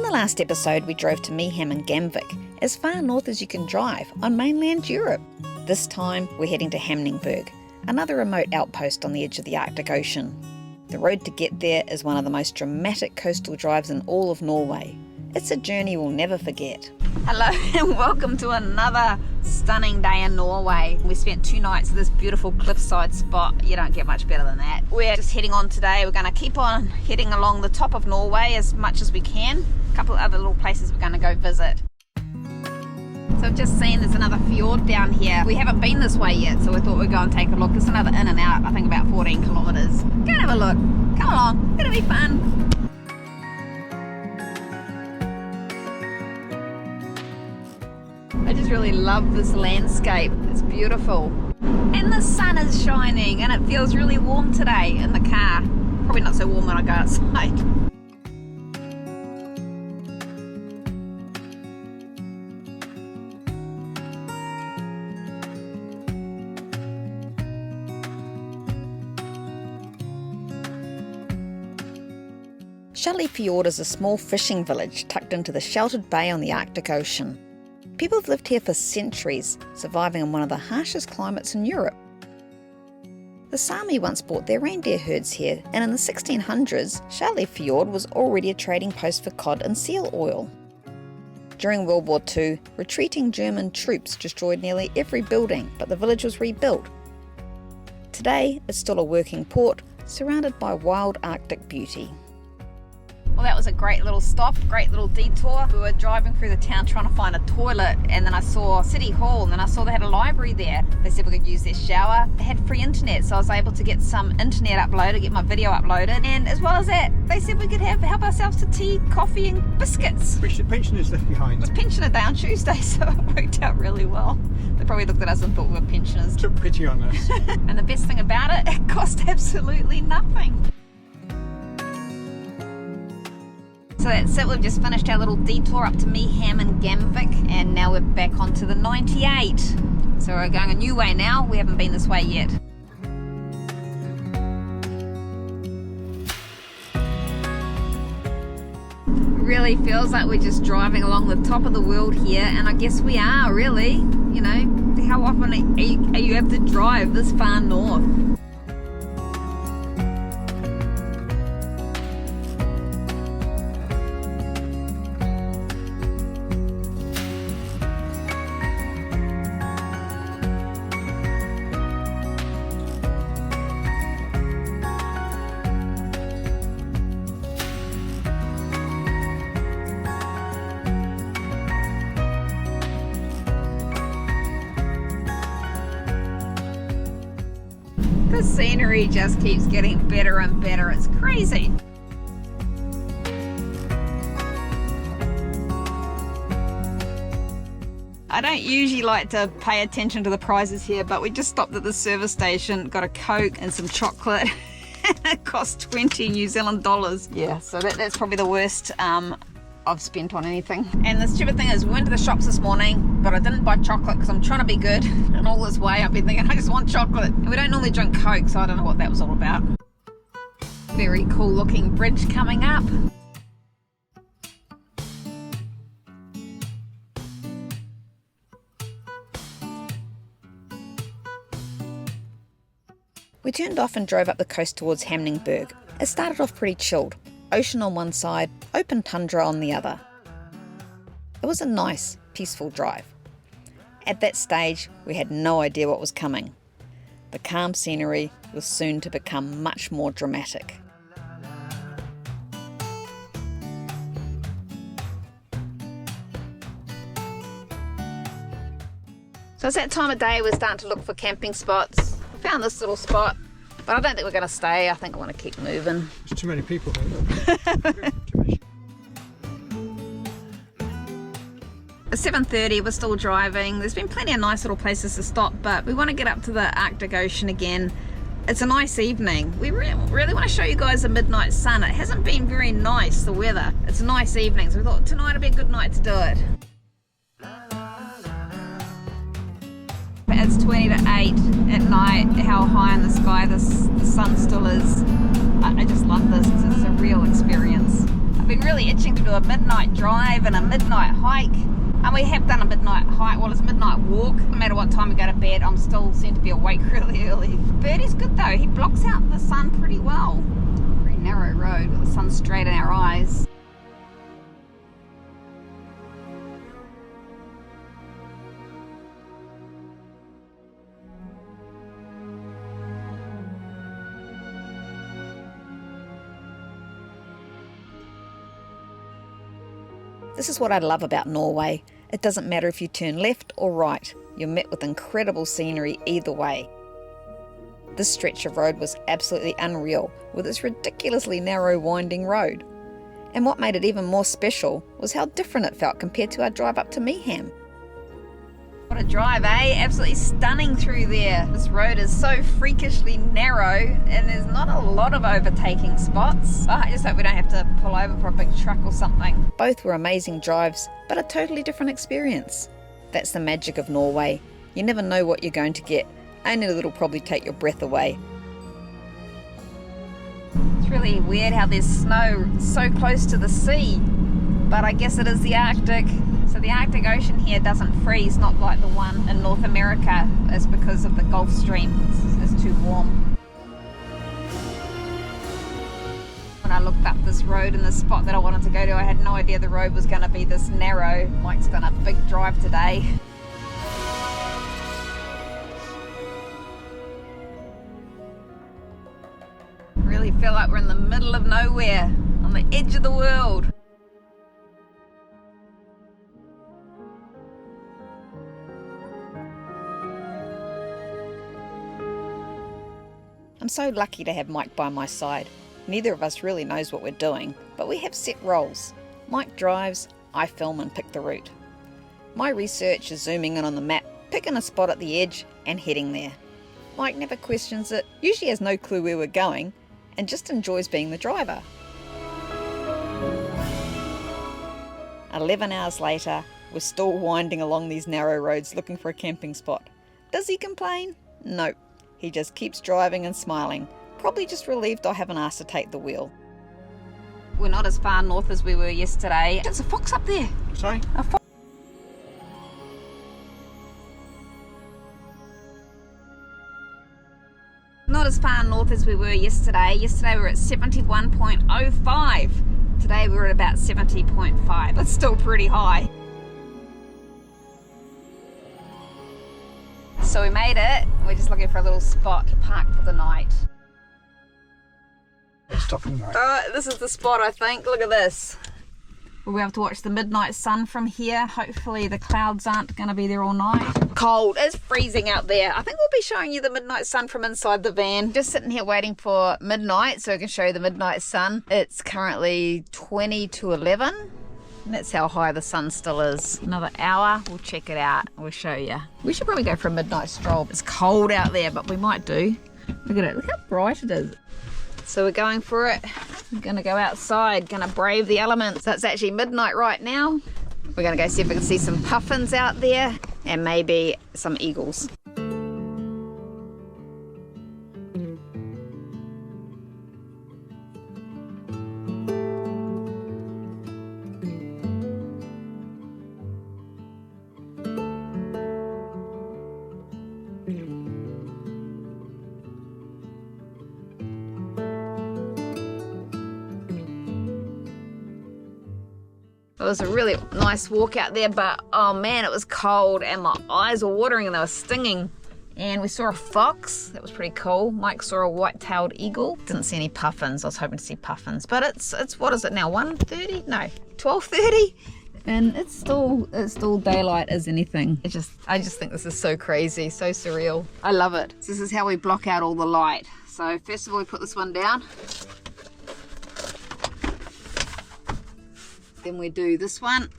the last episode, we drove to Hamningberg, as far north as you can drive on mainland Europe. This time, we're heading to Hamningberg, another remote outpost on the edge of the Arctic Ocean. The road to get there is one of the most dramatic coastal drives in all of Norway. It's a journey we'll never forget. Hello and welcome to another stunning day in Norway. We spent 2 nights at this beautiful cliffside spot. You don't get much better than that. We're just heading on today. We're going to keep on heading along the top of Norway as much as we can. A couple of other little places we're going to go visit. So I've just seen there's another fjord down here. We haven't been this way yet, so we thought we'd go and take a look. It's another in and out, I think about 14 kilometres. Go and have a look. Come along, it'll be fun. I just really love this landscape. It's beautiful. And the sun is shining and it feels really warm today in the car. Probably not so warm when I go outside. Kjøllefjord is a small fishing village tucked into the sheltered bay on the Arctic Ocean. People have lived here for centuries, surviving in one of the harshest climates in Europe. The Sami once brought their reindeer herds here, and in the 1600s, Kjøllefjord was already a trading post for cod and seal oil. During World War II, retreating German troops destroyed nearly every building, but the village was rebuilt. Today, it's still a working port, surrounded by wild Arctic beauty. Well, that was a great little stop, great little detour. We were driving through the town trying to find a toilet, and then I saw City Hall, and then I saw they had a library there. They said we could use their shower. They had free internet, so I was able to get some internet uploaded, get my video uploaded, and as well as that, they said we could help ourselves to tea, coffee and biscuits. Which the pensioners left behind. It was pensioner day on Tuesday, so it worked out really well. They probably looked at us and thought we were pensioners. Took pity on us. And the best thing about it, it cost absolutely nothing. So that's it, we've just finished our little detour up to Hamningberg, and now we're back onto the 98. So we're going a new way now, we haven't been this way yet. Really feels like we're just driving along the top of the world here, and I guess we are really. You know, how often are you have to drive this far north? The scenery just keeps getting better and better. It's crazy. I don't usually like to pay attention to the prices here, but we just stopped at the service station, got a Coke and some chocolate. It cost 20 New Zealand dollars. Yeah, so that's probably the worst I've spent on anything. And the stupid thing is, we went to the shops this morning, but I didn't buy chocolate because I'm trying to be good. And all this way I've been thinking I just want chocolate. And we don't normally drink Coke, so I don't know what that was all about. Very cool looking bridge coming up. We turned off and drove up the coast towards Hamningberg. It started off pretty chilled. Ocean on one side, open tundra on the other. It was a nice, peaceful drive. At that stage, we had no idea what was coming. The calm scenery was soon to become much more dramatic. So it's that time of day we're starting to look for camping spots. We found this little spot. But I don't think we're going to stay. I think I want to keep moving. There's too many people here. It's 7:30, we're still driving. There's been plenty of nice little places to stop, but we want to get up to the Arctic Ocean again. It's a nice evening. We really want to show you guys the midnight sun. It hasn't been very nice, the weather. It's a nice evening, so we thought tonight would be a good night to do it. It's 20 to 8 at night, how high in the sky the sun still is. I just love this. It's a real experience. I've been really itching to do a midnight drive and a midnight hike. And we have done a midnight hike, well it's a midnight walk. No matter what time we go to bed, I'm still seem to be awake really early. Bertie's good though, he blocks out the sun pretty well. Very narrow road, with the sun straight in our eyes. This is what I love about Norway. It doesn't matter if you turn left or right, you're met with incredible scenery either way. This stretch of road was absolutely unreal, with its ridiculously narrow winding road. And what made it even more special was how different it felt compared to our drive up to Meeham. What a drive, eh? Absolutely stunning through there. This road is so freakishly narrow and there's not a lot of overtaking spots. Oh, I just hope we don't have to pull over for a big truck or something. Both were amazing drives, but a totally different experience. That's the magic of Norway. You never know what you're going to get, only that'll probably take your breath away. It's really weird how there's snow so close to the sea, but I guess it is the Arctic. So the Arctic Ocean here doesn't freeze, not like the one in North America. It's because of the Gulf Stream. It's too warm. When I looked up this road in the spot that I wanted to go to, I had no idea the road was going to be this narrow. Mike's done a big drive today. Really feel like we're in the middle of nowhere, on the edge of the world. I'm so lucky to have Mike by my side. Neither of us really knows what we're doing, but we have set roles. Mike drives, I film and pick the route. My research is zooming in on the map, picking a spot at the edge and heading there. Mike never questions it, usually has no clue where we're going, and just enjoys being the driver. 11 hours later, we're still winding along these narrow roads looking for a camping spot. Does he complain? Nope. He just keeps driving and smiling, probably just relieved I haven't asked to take the wheel. We're not as far north as we were yesterday. There's a fox up there. Sorry? A fox. Not as far north as we were yesterday. Yesterday we were at 71.05. Today we're at about 70.5. That's still pretty high. So we made it. We're just looking for a little spot to park for the night. Stopping right. This is the spot, I think. Look at this. We'll be able to watch the midnight sun from here. Hopefully the clouds aren't going to be there all night. Cold. It's freezing out there. I think we'll be showing you the midnight sun from inside the van. Just sitting here waiting for midnight so I can show you the midnight sun. It's currently 20 to 11. And that's how high the sun still is. Another hour, we'll check it out. We'll show you. We should probably go for a midnight stroll. It's cold out there, but we might do. Look at it. Look how bright it is. So we're going for it. We're going to go outside, going to brave the elements. So it's actually midnight right now. We're going to go see if we can see some puffins out there and maybe some eagles. It was a really nice walk out there, but oh man, it was cold and my eyes were watering and they were stinging. And we saw a fox, that was pretty cool. Mike saw a white-tailed eagle. Didn't see any puffins, I was hoping to see puffins. But it's what is it now, 1:30? No, 12:30? And it's still daylight as anything. I just think this is so crazy, so surreal. I love it. This is how we block out all the light. So first of all, we put this one down. Then we do this one.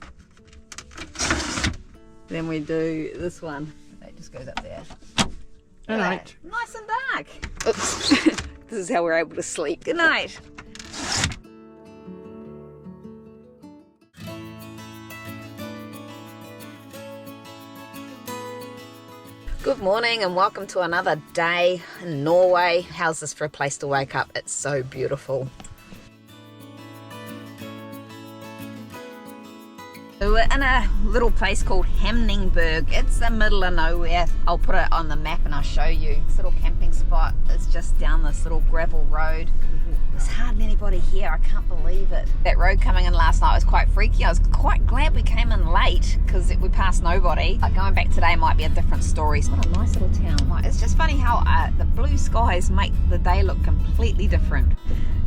Then we do this one. That just goes up there. Good night. Nice and dark. Oops. This is how we're able to sleep. Good night. Good morning and welcome to another day in Norway. How's this for a place to wake up? It's so beautiful. So we're in a little place called Hamningberg. It's the middle of nowhere. I'll put it on the map and I'll show you. This little camping spot is just down this little gravel road. There's hardly anybody here, I can't believe it. That road coming in last night was quite freaky. I was quite glad we came in late because we passed nobody. But going back today might be a different story. What a nice little town. It's just funny how the blue skies make the day look completely different.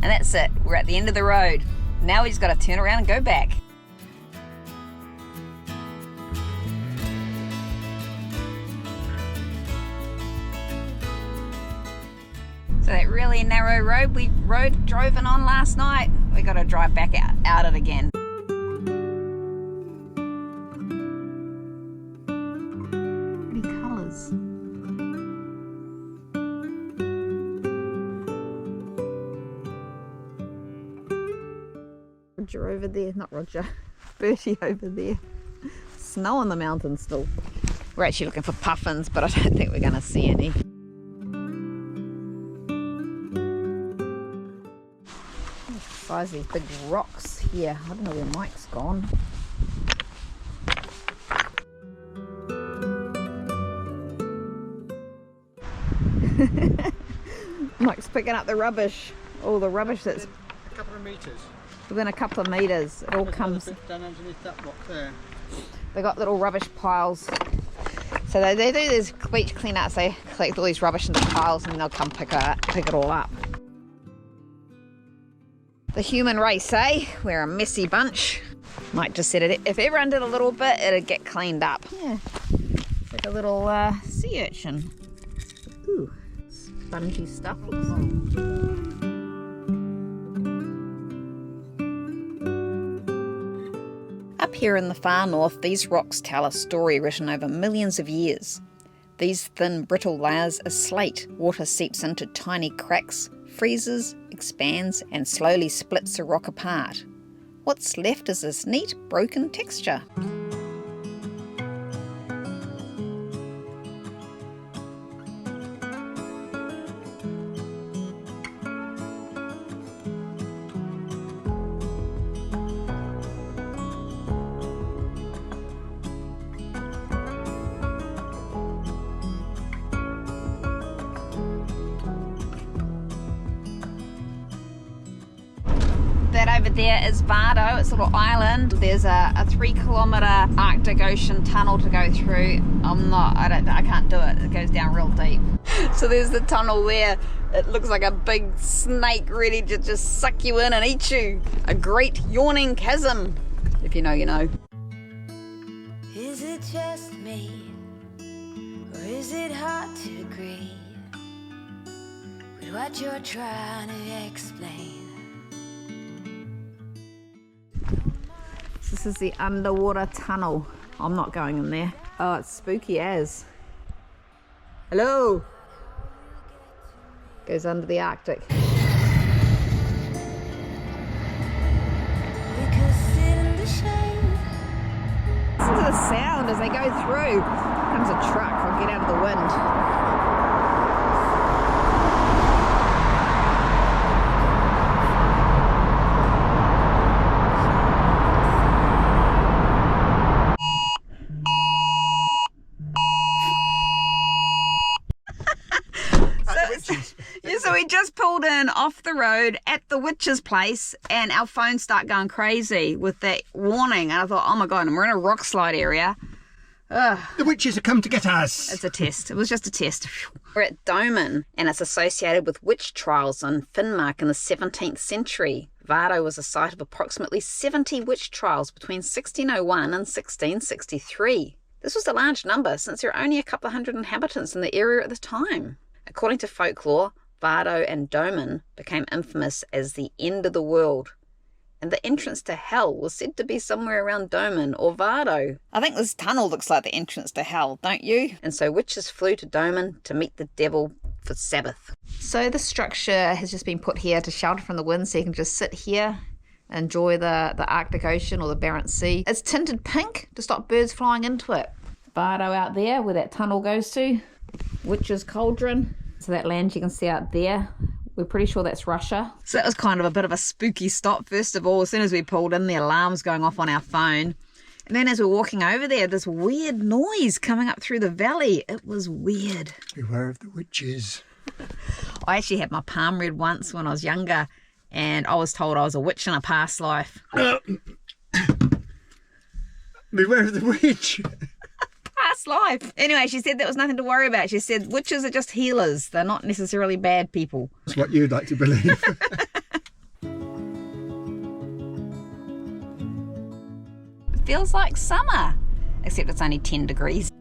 And that's it, we're at the end of the road. Now we just got to turn around and go back. So that really narrow road we drove in on last night, we got to drive back out it again. Pretty colours. Roger over there, not Roger, Bertie over there. Snow on the mountain still. We're actually looking for puffins, but I don't think we're going to see any. Size these big rocks here. I don't know where Mike's gone. Mike's picking up the rubbish. All the rubbish that's a couple of metres. Within a couple of metres. It all comes down underneath that rock there. They got little rubbish piles. So they do these beach clean-outs. They collect all these rubbish into piles and then they'll come pick it all up. The human race, eh? We're a messy bunch. Mike just said it. If everyone did a little bit, it'd get cleaned up. Yeah, it's like a little sea urchin. Ooh, spongy stuff. Up here in the far north, these rocks tell a story written over millions of years. These thin, brittle layers are slate. Water seeps into tiny cracks, freezes, expands, and slowly splits the rock apart. What's left is this neat, broken texture. That over there is Vardo. It's a little island. There's a 3-kilometre Arctic Ocean tunnel to go through. I can't do it. It goes down real deep. So there's the tunnel there. It looks like a big snake ready to just suck you in and eat you. A great yawning chasm. If you know, you know. Is it just me, or is it hard to agree with what you're trying to explain? This is the underwater tunnel. I'm not going in there. Oh, it's spooky as. Hello. Goes under the Arctic. We could sit in the shade. Listen to the sound as they go through. Here comes a truck. I'll get out of the wind. So we just pulled in off the road at the witch's place and our phones start going crazy with that warning. And I thought, oh my God, and we're in a rock slide area. Ugh. The witches have come to get us. It's a test. It was just a test. We're at Domen and it's associated with witch trials in Finnmark in the 17th century. Vardo was a site of approximately 70 witch trials between 1601 and 1663. This was a large number since there were only a couple of hundred inhabitants in the area at the time. According to folklore, Vardo and Domen became infamous as the end of the world, and the entrance to hell was said to be somewhere around Domen or Vardo. I think this tunnel looks like the entrance to hell, don't you? And so witches flew to Domen to meet the devil for Sabbath. So the structure has just been put here to shelter from the wind, so you can just sit here and enjoy the Arctic Ocean or the Barents Sea. It's tinted pink to stop birds flying into it. Vardo out there where that tunnel goes to. Witch's Cauldron. So that land you can see out there, we're pretty sure that's Russia. So that was kind of a bit of a spooky stop. First of all, as soon as we pulled in, the alarm's going off on our phone. And then as we're walking over there, this weird noise coming up through the valley. It was weird. Beware of the witches. I actually had my palm read once when I was younger, and I was told I was a witch in a past life. Beware of the witch. Past life. Anyway, she said there was nothing to worry about. She said witches are just healers. They're not necessarily bad people. That's what you'd like to believe. It feels like summer, except it's only 10 degrees.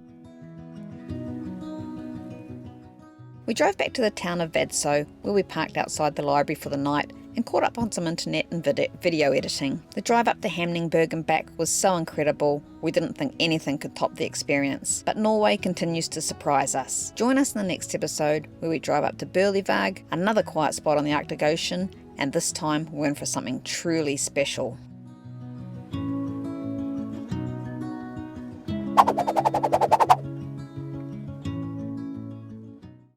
We drove back to the town of Vadso, where we parked outside the library for the night and caught up on some internet and video editing. The drive up to Hamningberg and back was so incredible, we didn't think anything could top the experience. But Norway continues to surprise us. Join us in the next episode, where we drive up to Bertie, another quiet spot on the Arctic Ocean, and this time we're in for something truly special.